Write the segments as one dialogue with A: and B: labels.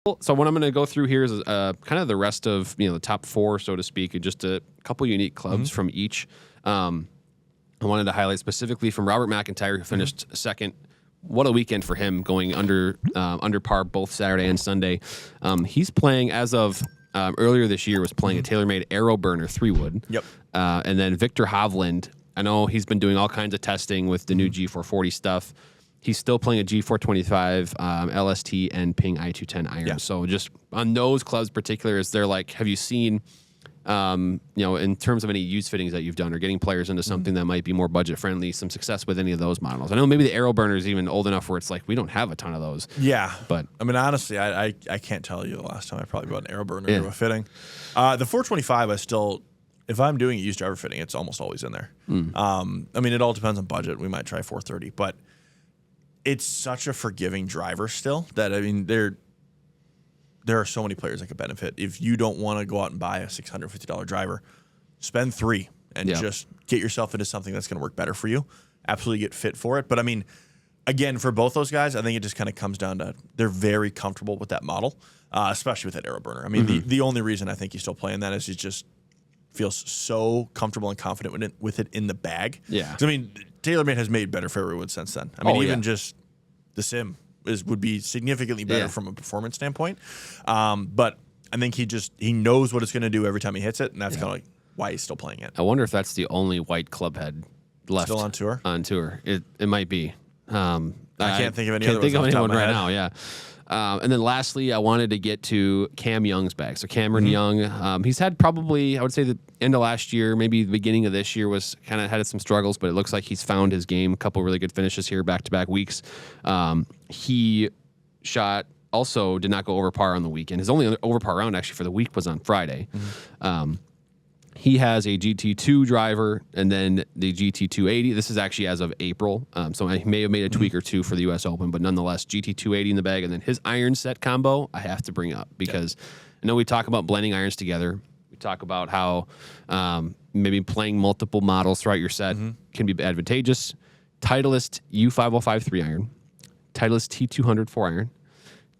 A: So what I'm going to go through here is kind of the rest of the top 4, so to speak, and just a couple unique clubs from each. I wanted to highlight specifically from Robert MacIntyre, who finished second. What a weekend for him, going under par both Saturday and Sunday. He's playing as of earlier this year was playing a TaylorMade Aeroburner 3-wood.
B: Yep.
A: And then Viktor Hovland, I know he's been doing all kinds of testing with the new G440 stuff. He's still playing a G425 LST and Ping I210 iron.
B: Yeah.
A: So just on those clubs particular, is there have you seen, in terms of any use fittings that you've done or getting players into something that might be more budget friendly, some success with any of those models? I know maybe the Aeroburner is even old enough where it's we don't have a ton of those.
B: Yeah.
A: But
B: I mean, honestly, I can't tell you the last time I probably bought an Aeroburner to a fitting. The 425, if I'm doing a used driver fitting, it's almost always in there. I mean, it all depends on budget. We might try 430, but it's such a forgiving driver still that, I mean, there are so many players that could benefit. If you don't want to go out and buy a $650 driver, spend $3 and just get yourself into something that's going to work better for you. Absolutely get fit for it. But I mean, again, for both those guys, I think it just kind of comes down to they're very comfortable with that model, especially with that Aeroburner. I mean, the only reason I think he's still playing that is he just feels so comfortable and confident with it in the bag.
A: Yeah.
B: I mean, TaylorMade has made better fairway wood since then. I mean, even just the Sim would be significantly better from a performance standpoint. But I think he knows what it's going to do every time he hits it, and that's kind of why he's still playing it.
A: I wonder if that's the only white club head left
B: still on tour.
A: It might be. I
B: can't think of any.
A: Can't
B: other
A: think of anyone right
B: head.
A: now. Yeah. And then lastly, I wanted to get to Cam Young's bag. So Cameron Young, he's had probably, I would say, the end of last year, maybe the beginning of this year was kind of had some struggles, but it looks like he's found his game. A couple really good finishes here back-to-back weeks. He shot also did not go over par on the weekend. His only over par round actually for the week was on Friday. He has a GT2 driver and then the GT280. This is actually as of April, so I may have made a tweak or two for the U.S. Open, but nonetheless, GT280 in the bag. And then his iron set combo, I have to bring up because I know we talk about blending irons together. We talk about how maybe playing multiple models throughout your set can be advantageous. Titleist U505 3 iron, Titleist T200 4 iron,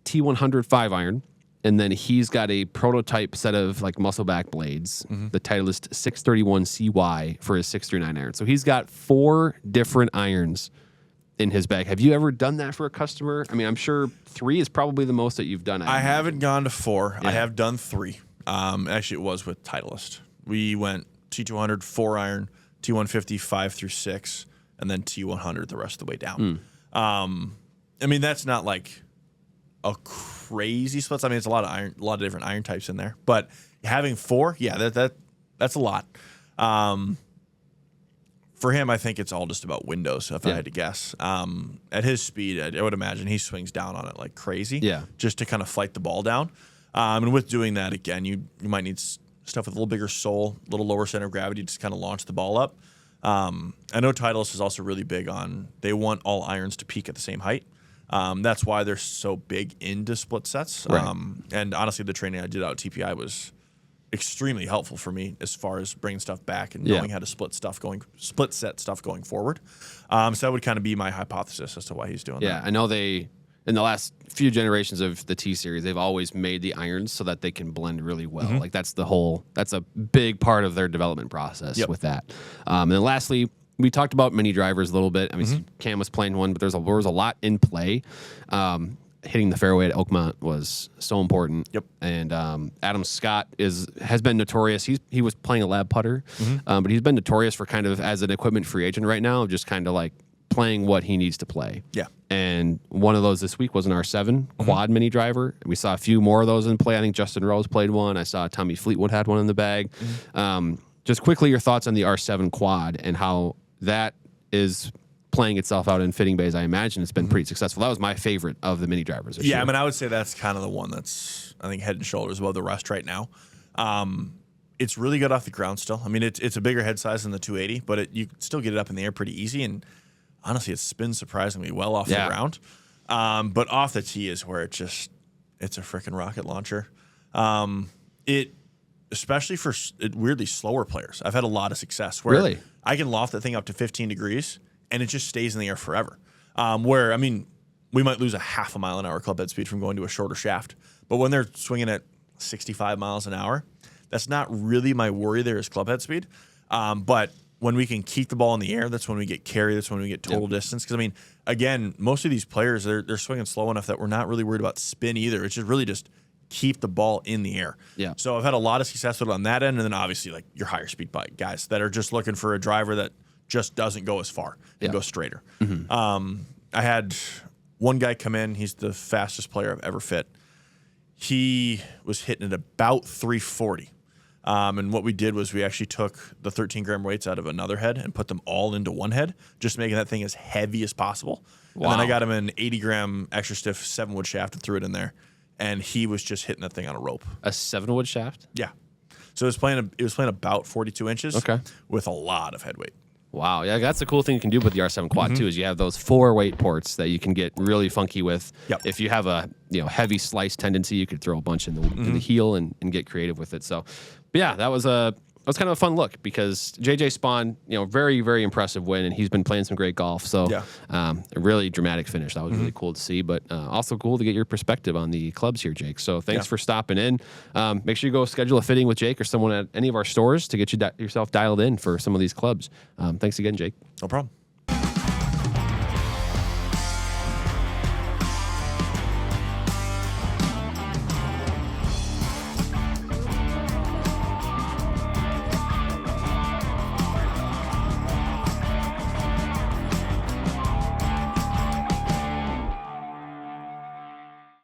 A: T100 5 iron. And then he's got a prototype set of muscle back blades, the Titleist 631 CY for his 639 iron. So he's got 4 different irons in his bag. Have you ever done that for a customer? I mean, I'm sure 3 is probably the most that you've done.
B: I haven't gone to 4. I have done 3. Actually, it was with Titleist. We went T200 4 iron, T150 5 through 6, and then T100 the rest of the way down. I mean, that's not like a crazy splits. I mean, it's a lot of different iron types in there. But having 4, that's a lot. For him, I think it's all just about windows, if I had to guess. At his speed, I would imagine he swings down on it like crazy. Just to kind of fight the ball down. And with doing that, again, you might need stuff with a little bigger sole, a little lower center of gravity, just kind of launch the ball up. I know Titleist is also really big on, they want all irons to peak at the same height. That's why they're so big into split sets.
A: Right.
B: And honestly, the training I did out at TPI was extremely helpful for me as far as bringing stuff back and knowing how to split set stuff going forward. So that would kind of be my hypothesis as to why he's doing that.
A: Yeah, I know in the last few generations of the T series, they've always made the irons so that they can blend really well. That's a big part of their development process with that. And then lastly, we talked about mini drivers a little bit. I mean, Cam was playing one, but there was a lot in play. Hitting the fairway at Oakmont was so important. And Adam Scott has been notorious. He was playing a lab putter, but he's been notorious for kind of as an equipment free agent right now, just kind of playing what he needs to play. And one of those this week was an R7 quad mini driver. We saw a few more of those in play. I think Justin Rose played one. I saw Tommy Fleetwood had one in the bag. Just quickly, your thoughts on the R7 quad and how that is playing itself out in fitting bays. I imagine it's been pretty successful. That was my favorite of the mini drivers this year.
B: I mean, I would say that's kind of the one that's, I think, head and shoulders above the rest right now. It's really good off the ground still. I mean, it's a bigger head size than the 280, but you can still get it up in the air pretty easy, and honestly, it spins surprisingly well off the ground. But off the tee is where it's a freaking rocket launcher. Especially for weirdly slower players. I've had a lot of success where I can loft that thing up to 15 degrees and it just stays in the air forever. Where, I mean, we might lose a half a mile an hour club head speed from going to a shorter shaft. But when they're swinging at 65 miles an hour, that's not really my worry there is club head speed. But when we can keep the ball in the air, that's when we get carry. That's when we get total distance. Because, I mean, again, most of these players, they're swinging slow enough that we're not really worried about spin either. It's just really just keep the ball in the air.
A: Yeah.
B: So I've had a lot of success with it on that end. And then obviously, like, your higher speed bike guys that are just looking for a driver that just doesn't go as far and go straighter. I had one guy come in. He's the fastest player I've ever fit. He was hitting at about 340. And what we did was we actually took the 13-gram weights out of another head and put them all into one head, just making that thing as heavy as possible. Wow. And then I got him an 80-gram extra stiff 7-wood shaft and threw it in there, and he was just hitting that thing on a rope.
A: A 7-wood shaft?
B: Yeah. So it was playing about 42 inches with a lot of head weight.
A: Wow, yeah, that's the cool thing you can do with the R7 quad too. Is you have those 4 weight ports that you can get really funky with.
B: Yep.
A: If you have a heavy slice tendency, you could throw a bunch in the heel and get creative with it. So, but yeah, that was kind of a fun look because JJ Spaun, very very impressive win, and he's been playing some great golf. So, a really dramatic finish. That was really cool to see, but also cool to get your perspective on the clubs here, Jake. So, thanks for stopping in. Make sure you go schedule a fitting with Jake or someone at any of our stores to get yourself dialed in for some of these clubs. Thanks again, Jake.
B: No problem.